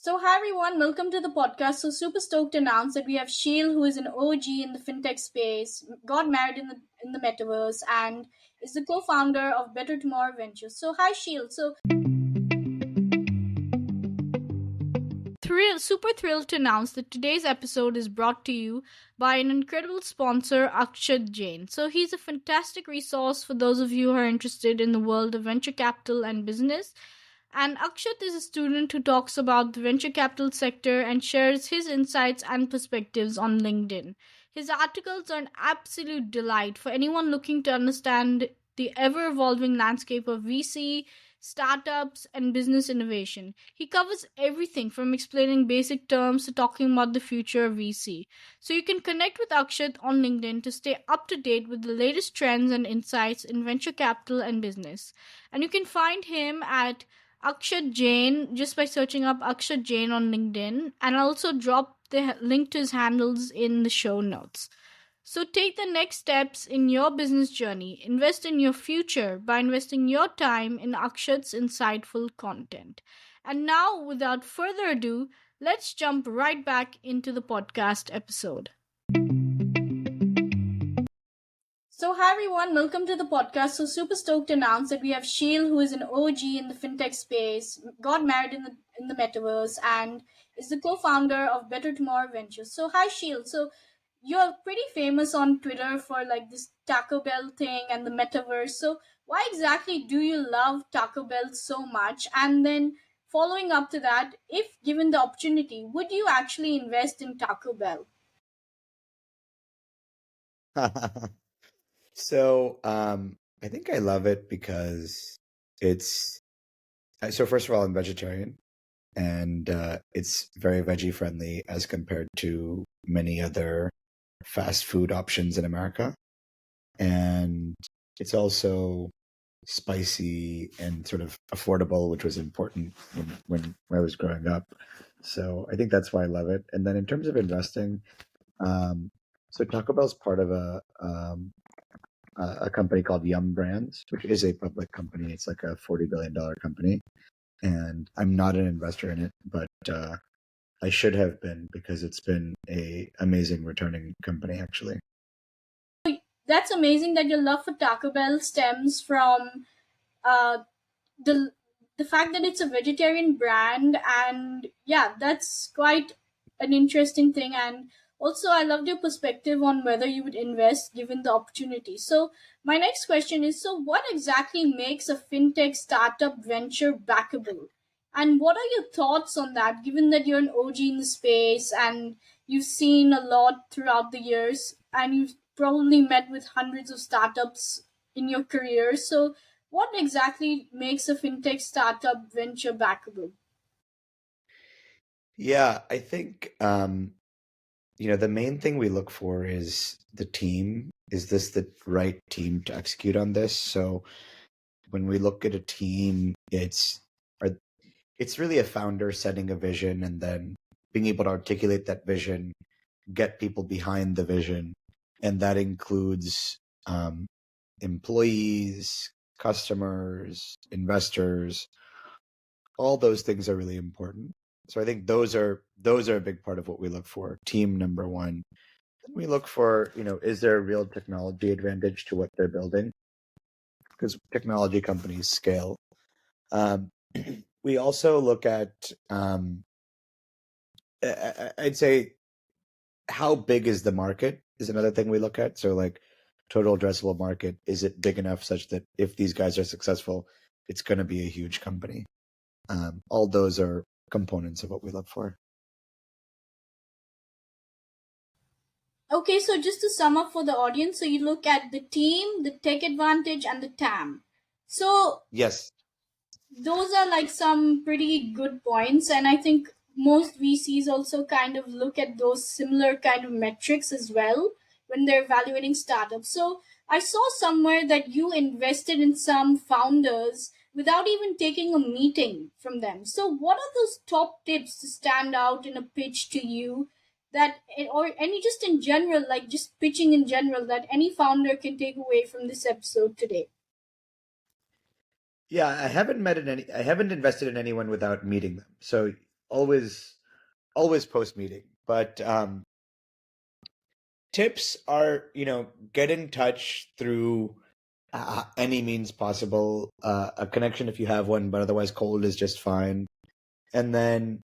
So, hi everyone, welcome to the podcast. So, super stoked to announce that we have Sheel, who is an OG in the fintech space, got married in the metaverse, and is the co-founder of Better Tomorrow Ventures. So, hi Sheel. Super thrilled to announce that today's episode is brought to you by an incredible sponsor, Akshat Jain. So, he's a fantastic resource for those of you who are interested in the world of venture capital and business. And Akshat is a student who talks about the venture capital sector and shares his insights and perspectives on LinkedIn. His articles are an absolute delight for anyone looking to understand the ever evolving landscape of VC, startups, and business innovation. He covers everything from explaining basic terms to talking about the future of VC. So you can connect with Akshat on LinkedIn to stay up to date with the latest trends and insights in venture capital and business. And you can find him at Akshat Jain just by searching up Akshat Jain on LinkedIn, and I'll also drop the link to his handles in the show notes. So take the next steps in your business journey. Invest in your future by investing your time in Akshat's insightful content. And now, without further ado, let's jump right back into the podcast episode. So, hi everyone, welcome to the podcast. So, super stoked to announce that we have Sheel, who is an OG in the fintech space, got married in the metaverse, and is the co-founder of Better Tomorrow Ventures. So, hi Sheel. So, you're pretty famous on Twitter for like this Taco Bell thing and the metaverse. So, why exactly do you love Taco Bell so much? And then, following up to that, if given the opportunity, would you actually invest in Taco Bell? I think I love it because it's so first of all, I'm vegetarian and it's very veggie friendly as compared to many other fast food options in America. And it's also spicy and sort of affordable, which was important when I was growing up. So I think that's why I love it. And then in terms of investing, um, so Taco Bell's part of a company called Yum Brands, which is a public company. It's like a $40 billion company, and I'm not an investor in it, but I should have been because it's been a amazing returning company actually. That's amazing that your love for Taco Bell stems from uh, the the fact that it's a vegetarian brand, and yeah, that's quite an interesting thing. And also, I loved your perspective on whether you would invest given the opportunity. So my next question is, so what exactly makes a fintech startup venture backable, and what are your thoughts on that, given that you're an OG in the space and you've seen a lot throughout the years, and you've probably met with hundreds of startups in your career. So what exactly makes a fintech startup venture backable? Yeah, I think the main thing we look for is the team. Is this the right team to execute on this? So when we look at a team, are it's really a founder setting a vision and then being able to articulate that vision, get people behind the vision, and that includes um, employees, customers, investors. All those things are really important. So I think those are a big part of what we look for. Team number one. We look for, is there a real technology advantage to what they're building? Because technology companies scale. Um, we also look at, I'd say, how big is the market is another thing we look at. So like total addressable market, is it big enough such that if these guys are successful, it's going to be a huge company? All those are components of what we look for. Okay, so just to sum up for the audience, so you look at the team, the tech advantage, and the TAM. So Yes. those are like some pretty good points, and I think most VCs also kind of look at those similar kind of metrics as well when they're evaluating startups. So I saw somewhere that you invested in some founders without even taking a meeting from them. So what are those top tips to stand out in a pitch to you, that, or any, just in general, like just pitching in general, that any founder can take away from this episode today? Yeah, I haven't invested in anyone without meeting them. So always post meeting. But tips are, get in touch through any means possible. A connection if you have one, but otherwise cold is just fine. And then,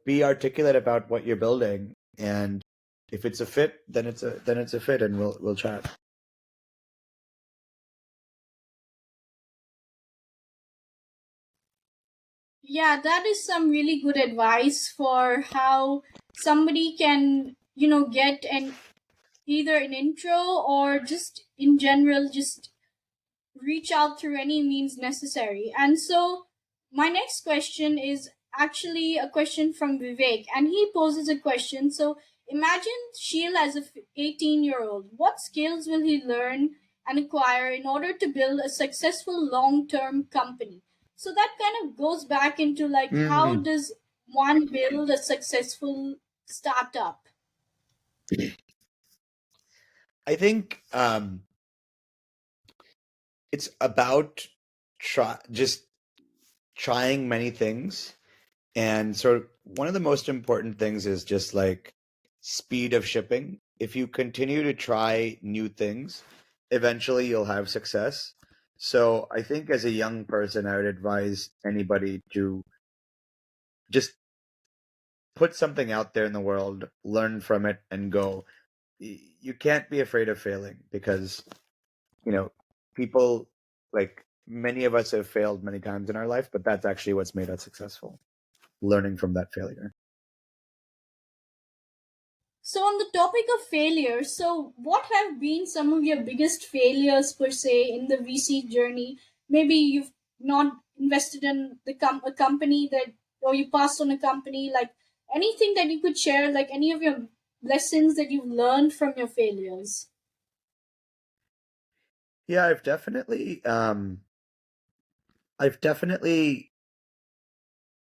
be articulate about what you're building. And if it's a fit, then it's a fit, and we'll chat. Yeah, that is some really good advice for how somebody can, get an either an intro or just in general just reach out through any means necessary. And so, my next question is actually a question from Vivek, and he poses a question. So, imagine Sheel as a 18-year-old. What skills will he learn and acquire in order to build a successful long term company? So, that kind of goes back into like how Mm, does one build a successful startup? I think it's about just trying many things. And so one of the most important things is just like speed of shipping. If you continue to try new things, eventually you'll have success. So I think as a young person, I would advise anybody to just put something out there in the world, learn from it, and go. You can't be afraid of failing because, you know, people, like, many of us have failed many times in our life, but that's actually what's made us successful, learning from that failure. So, on the topic of failure, so what have been some of your biggest failures per se in the VC journey? Maybe you've not invested in a company that, or you passed on a company, like anything that you could share, like any of your lessons that you've learned from your failures. Yeah, I've definitely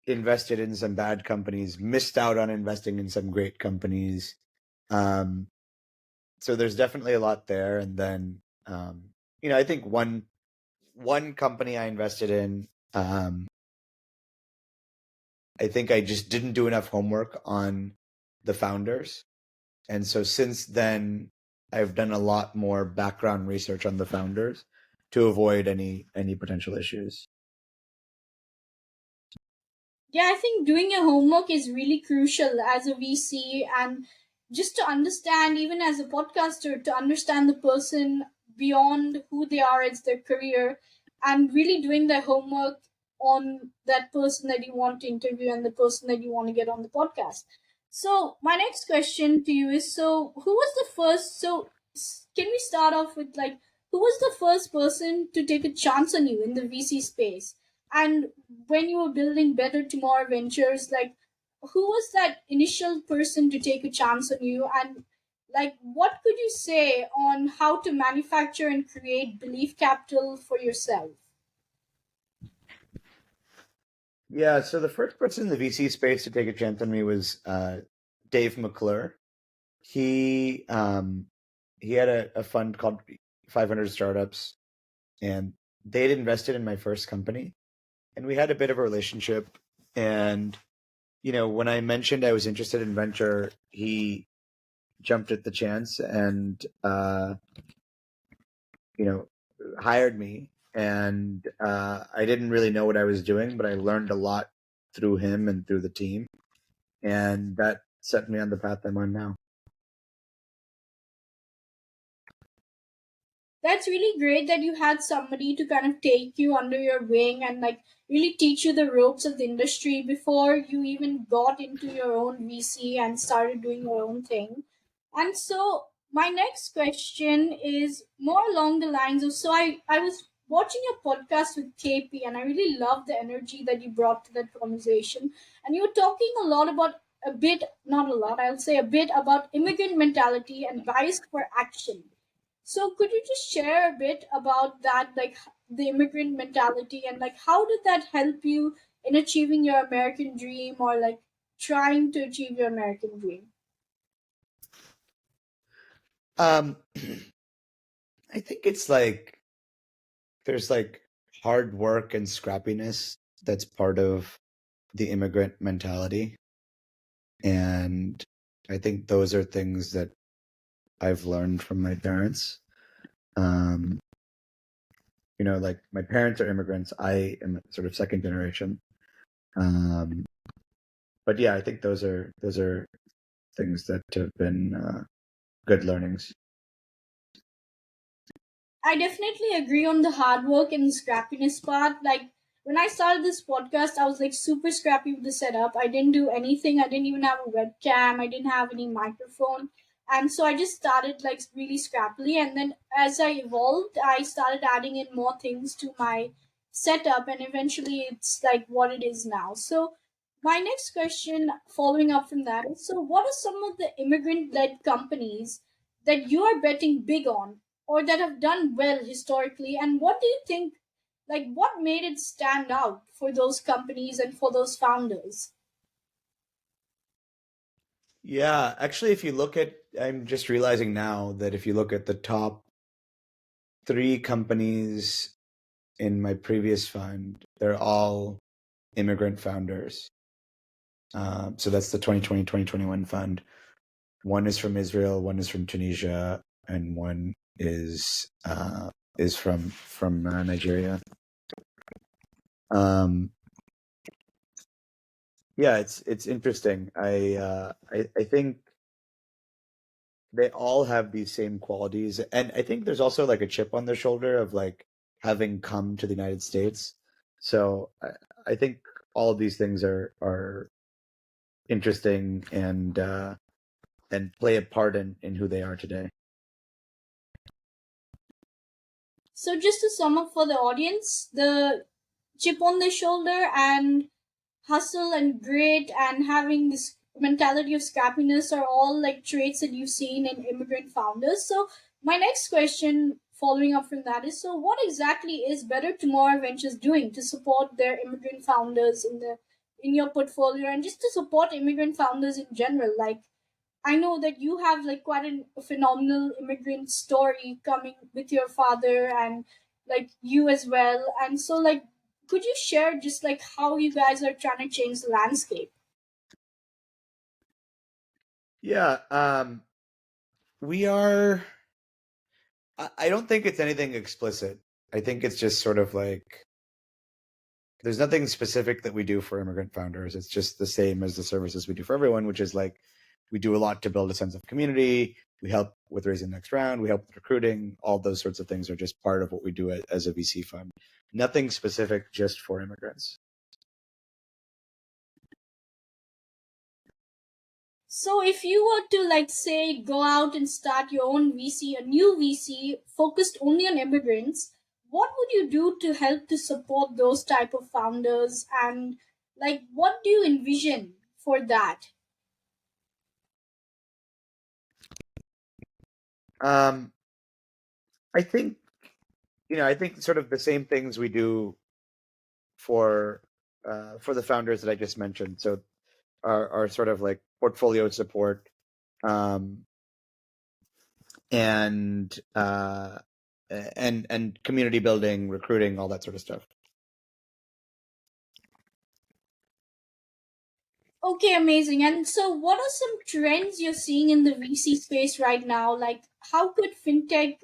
invested in some bad companies, missed out on investing in some great companies. Um, so there's definitely a lot there. And then, I think one company I invested in, I think I just didn't do enough homework on the founders. And so since then, I've done a lot more background research on the founders to avoid any potential issues. Yeah, I think doing your homework is really crucial as a VC, and just to understand, even as a podcaster, to understand the person beyond who they are as their career, and really doing their homework on that person that you want to interview and the person that you want to get on the podcast. So, my next question to you is, so who was the first? So, can we start off with like, who was the first person to take a chance on you in the VC space? And when you were building Better Tomorrow Ventures, like who was that initial person to take a chance on you? And like what could you say on how to manufacture and create belief capital for yourself? Yeah, so the first person in the VC space to take a chance on me was Dave McClure. He had a fund called 500 Startups, and they'd invested in my first company, and we had a bit of a relationship. And when I mentioned I was interested in venture, he jumped at the chance and you know hired me. And I didn't really know what I was doing, but I learned a lot through him and through the team, and that set me on the path I'm on now. That's really great that you had somebody to kind of take you under your wing and like really teach you the ropes of the industry before you even got into your own VC and started doing your own thing. And so my next question is more along the lines of, so I was watching your podcast with KP and I really loved the energy that you brought to that conversation. And you were talking a lot about a bit, not a lot, I'll say a bit about immigrant mentality and bias for action. So could you just share a bit about that, like the immigrant mentality, and like how did that help you in achieving your American dream or like trying to achieve your American dream? um I think it's like there's like hard work and scrappiness that's part of the immigrant mentality. And I think those are things that I've learned from my parents. Um, like my parents are immigrants. I am sort of second generation. Um, but yeah, I think those are things that have been good learnings. I definitely agree on the hard work and the scrappiness part. Like when I started this podcast, I was like super scrappy with the setup. I didn't do anything. I didn't even have a webcam. I didn't have any microphone. And so I just started like really scrappily. And then as I evolved, I started adding in more things to my setup. And eventually it's like what it is now. So my next question following up from that is, so what are some of the immigrant led companies that you are betting big on or that have done well historically, and what do you think, like what made it stand out for those companies and for those founders? Yeah, actually, if you look at, I'm just realizing now that if you look at the top three companies in my previous fund, they're all immigrant founders. So that's the 2020-2021 fund. One is from Israel, one is from Tunisia, and one is from Nigeria. Um, yeah, it's interesting. I think they all have these same qualities, and I think there's also like a chip on their shoulder of like having come to the United States. So I think all of these things are interesting and play a part in who they are today. So just to sum up for the audience, the chip on the shoulder and hustle and grit and having this mentality of scrappiness are all like traits that you've seen in immigrant founders. So my next question following up from that is, so what exactly is Better Tomorrow Ventures doing to support their immigrant founders in your portfolio and just to support immigrant founders in general? Like I know that you have like quite a phenomenal immigrant story coming with your father and like you as well. And so like could you share just like how you guys are trying to change the landscape? Yeah, we are. I don't think it's anything explicit. I think it's just sort of like there's nothing specific that we do for immigrant founders. It's just the same as the services we do for everyone, which is like we do a lot to build a sense of community. We help with raising the next round. We help with recruiting. All those sorts of things are just part of what we do as a VC fund. Nothing specific, just for immigrants. So if you were to like say go out and start your own VC, a new VC focused only on immigrants, what would you do to help to support those type of founders and like what do you envision for that? Um, I think I think sort of the same things we do for for the founders that I just mentioned. So are sort of like portfolio support, um, and and community building, recruiting, all that sort of stuff. Okay, amazing. And so, what are some trends you're seeing in the VC space right now? Like, how could fintech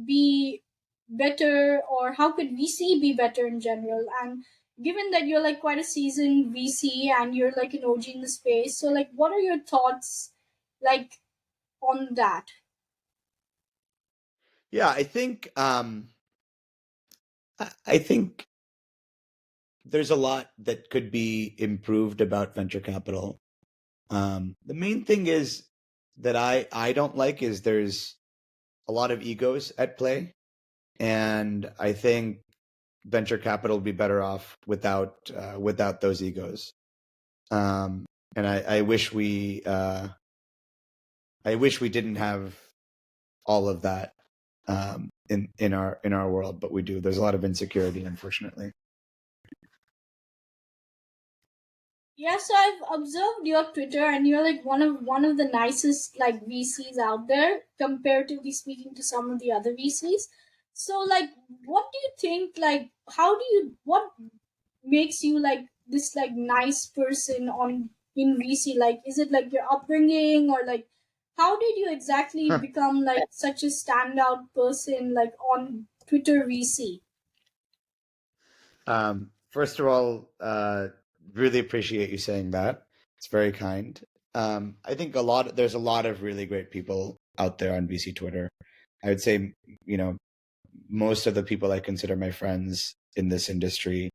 be better, or how could VC be better in general? And given that you're like quite a seasoned VC and you're like an OG in the space, so like, what are your thoughts like on that? Yeah, I think there's a lot that could be improved about venture capital. The main thing is that I don't like is there's a lot of egos at play, and I think venture capital would be better off without those egos. And I wish we didn't have all of that in our world, but we do. There's a lot of insecurity, unfortunately. Yeah, so I've observed your Twitter, and you're like one of the nicest like VCs out there, comparatively speaking to some of the other VCs. So, like, what do you think? Like, how do you? What makes you like this like nice person on in VC? Like, is it like your upbringing, or like how did you exactly Huh. become like such a standout person like on Twitter VC? First of all, really appreciate you saying that. It's very kind. I think there's a lot of really great people out there on VC Twitter. I would say, you know, most of the people I consider my friends in this industry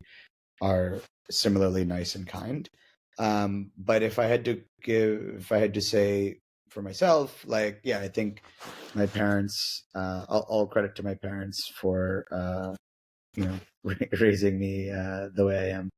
are similarly nice and kind. But if I had to say for myself, like, yeah, I think my parents, all credit to my parents for, you know, raising me the way I am.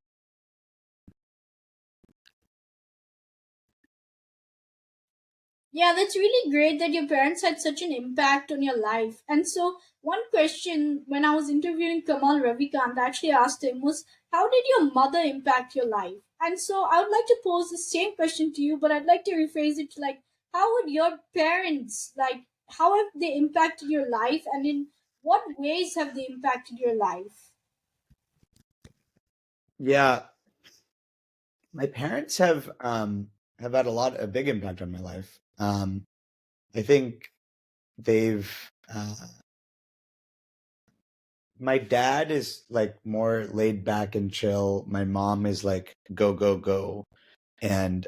Yeah, that's really great that your parents had such an impact on your life. And so, one question when I was interviewing Kamal Ravikant, I actually asked him was, how did your mother impact your life? And so, I would like to pose the same question to you, but I'd like to rephrase it to like, how would your parents, like, how have they impacted your life, and in what ways have they impacted your life? Yeah, my parents have had a big impact on my life. I think they've my dad is like more laid back and chill. My mom is like go go go and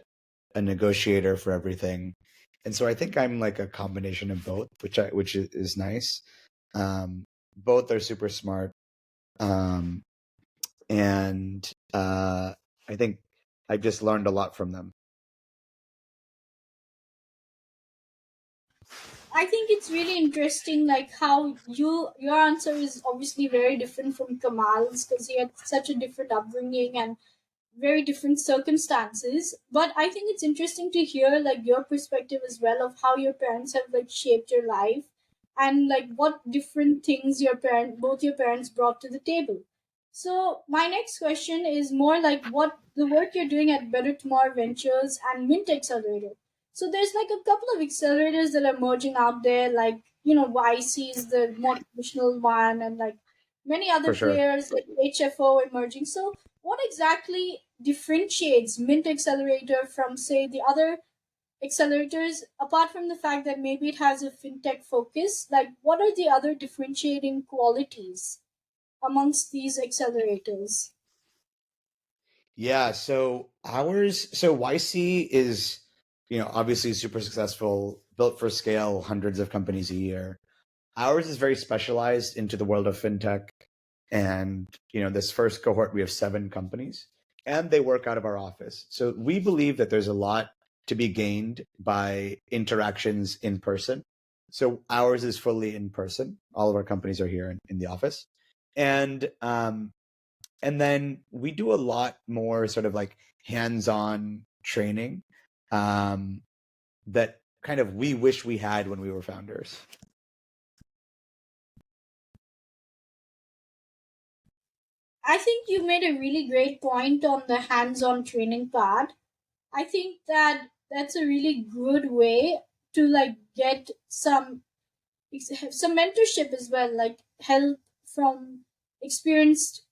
a negotiator for everything. And so I think I'm like a combination of both, which is nice. Both are super smart. Um, and I think I've just learned a lot from them. I think it's really interesting, like how your answer is obviously very different from Kamal's because he had such a different upbringing and very different circumstances. But I think it's interesting to hear like your perspective as well of how your parents have like shaped your life, and like what different things both your parents brought to the table. So my next question is more like what the work you're doing at Better Tomorrow Ventures and Mint Accelerator. So there's like a couple of accelerators that are emerging out there, like YC is the more traditional one, and like many other For sure. players like HFO emerging. So what exactly differentiates Mint Accelerator from, say, the other accelerators, apart from the fact that maybe it has a fintech focus? Like, what are the other differentiating qualities amongst these accelerators? Yeah, so YC is, obviously super successful, built for scale, hundreds of companies a year. Ours is very specialized into the world of fintech. And, this first cohort, we have 7 companies and they work out of our office. So we believe that there's a lot to be gained by interactions in person. So ours is fully in person. All of our companies are here in the office. And and then we do a lot more sort of like hands-on training um, that kind of we wish we had when we were founders. I think you made a really great point on the hands-on training part. I think that that's a really good way to like get some mentorship as well, like help from experienced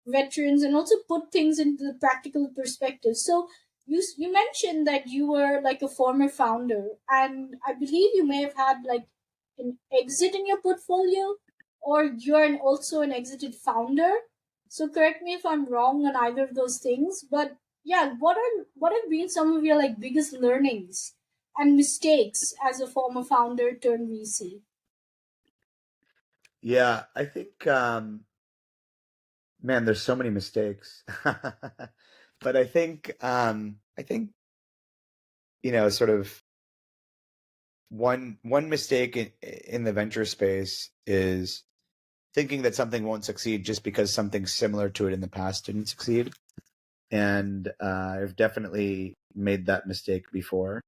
veterans, and also put things into the practical perspective. So you mentioned that you were like a former founder, and I believe you may have had like an exit in your portfolio, or you're also an exited founder. So correct me if I'm wrong on either of those things, but yeah, what have been some of your like biggest learnings and mistakes as a former founder turned VC? Yeah, I think, man, there's so many mistakes, but I think sort of one mistake in the venture space is thinking that something won't succeed just because something similar to it in the past didn't succeed. And I've definitely made that mistake before.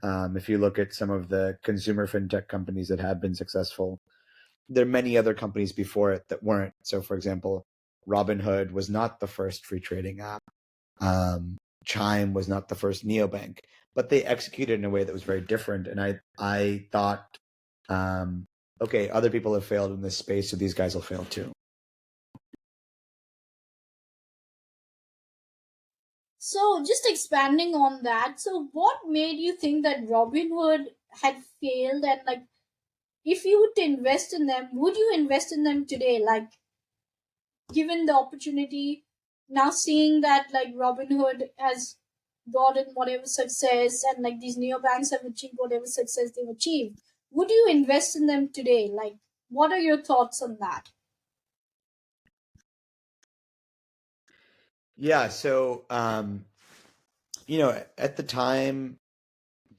If you look at some of the consumer fintech companies that have been successful, there are many other companies before it that weren't. So, for example, Robinhood was not the first free trading app. Chime was not the first neobank, but they executed in a way that was very different. And I thought, um, okay, other people have failed in this space, so these guys will fail too. So, just expanding on that, so what made you think that Robinhood had failed, and like, if you were to invest in them, would you invest in them today? Like, given the opportunity, now seeing that like Robinhood has gotten whatever success, and like these neobanks have achieved whatever success they've achieved, would you invest in them today? Like, what are your thoughts on that? Yeah, so at the time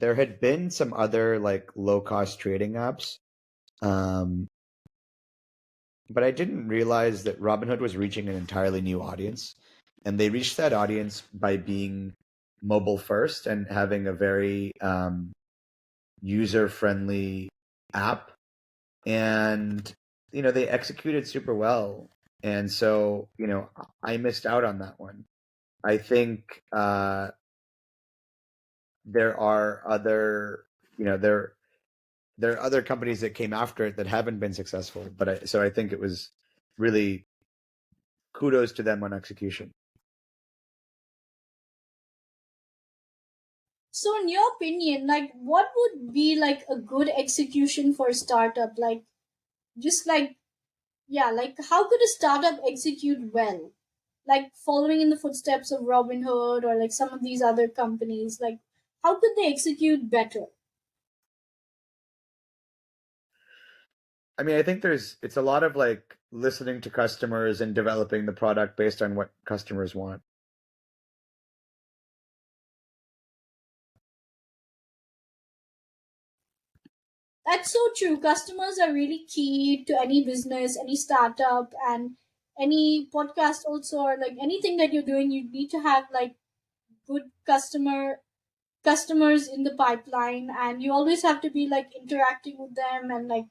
there had been some other like low cost trading apps. Um, but I didn't realize that Robinhood was reaching an entirely new audience. And they reached that audience by being mobile first and having a very user friendly app. And, they executed super well. And so, I missed out on that one. I think there are other, you know, there are other companies that came after it that haven't been successful. So I think it was really kudos to them on execution. So, in your opinion, like, what would be like a good execution for a startup? Like, just like, yeah, like, how could a startup execute well? Like, following in the footsteps of Robinhood or like some of these other companies, like, how could they execute better? I mean, I think it's a lot of like listening to customers and developing the product based on what customers want. That's so true. Customers are really key to any business, any startup, and any podcast also, or like anything that you're doing. You need to have like good customers in the pipeline, and you always have to be like interacting with them and like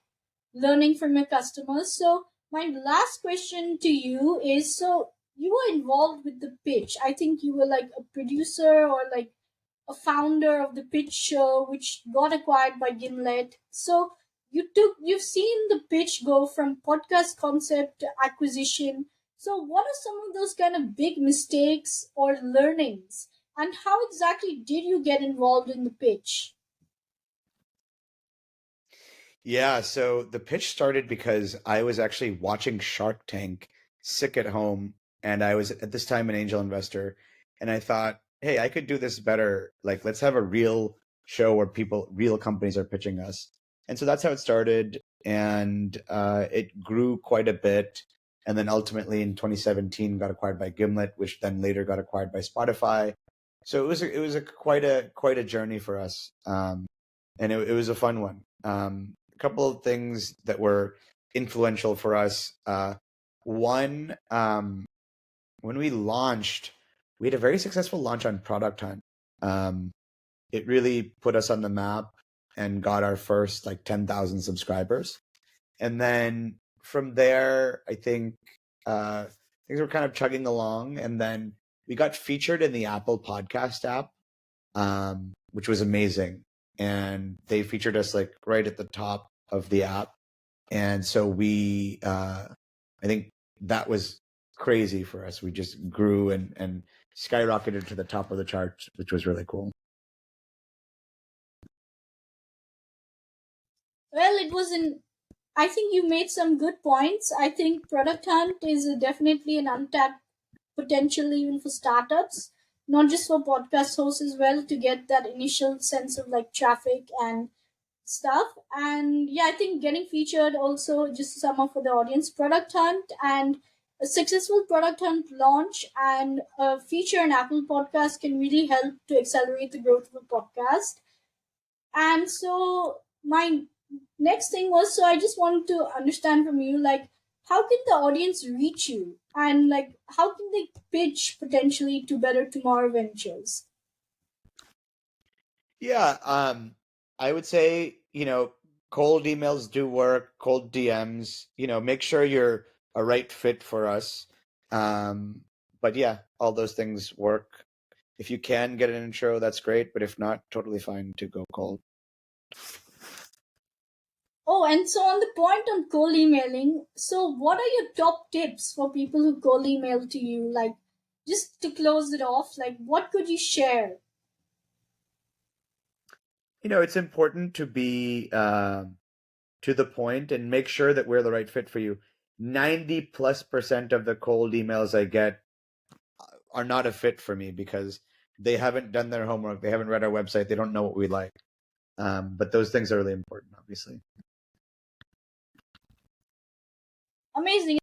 learning from your customers. So my last question to you is, so you were involved with the pitch. I think you were like a producer or like a founder of the pitch show which got acquired by Gimlet. So you've seen the pitch go from podcast concept to acquisition. So what are some of those kind of big mistakes or learnings? And how exactly did you get involved in the pitch? Yeah, so the pitch started because I was actually watching Shark Tank sick at home, and I was at this time an angel investor, and I thought, hey, I could do this better. Like, let's have a real show where real companies are pitching us. And so that's how it started, and it grew quite a bit. And then ultimately in 2017 got acquired by Gimlet, which then later got acquired by Spotify. So it was a quite a journey for us, and it was a fun one. A couple of things that were influential for us. One, when we launched, we had a very successful launch on Product Hunt. Um, it really put us on the map and got our first like 10,000 subscribers. And then from there, I think things were kind of chugging along. And then we got featured in the Apple Podcast app, which was amazing. And they featured us like right at the top of the app. And so I think that was crazy for us. We just grew and skyrocketed to the top of the charts, which was really cool. Well, it was in. I think you made some good points. I think Product Hunt is definitely an untapped potential even for startups, not just for podcast hosts as well, to get that initial sense of like traffic and stuff. And yeah, I think getting featured also, just to sum up for the audience, Product Hunt and a successful Product Hunt launch and a feature in Apple Podcast can really help to accelerate the growth of a podcast. And so my next thing was, so I just wanted to understand from you, like, how can the audience reach you, and like how can they pitch potentially to Better Tomorrow Ventures? Yeah, I would say, cold emails do work, cold DMs, make sure you're a right fit for us. Um, but yeah, all those things work. If you can get an intro, that's great, but if not, totally fine to go cold. Oh, and so on the point on cold emailing, so what are your top tips for people who cold email to you? Like, Just to close it off, like what could you share? It's important to be to the point and make sure that we're the right fit for you. 90+% of the cold emails I get are not a fit for me because they haven't done their homework. They haven't read our website. They don't know what we like. But those things are really important, obviously. Amazing.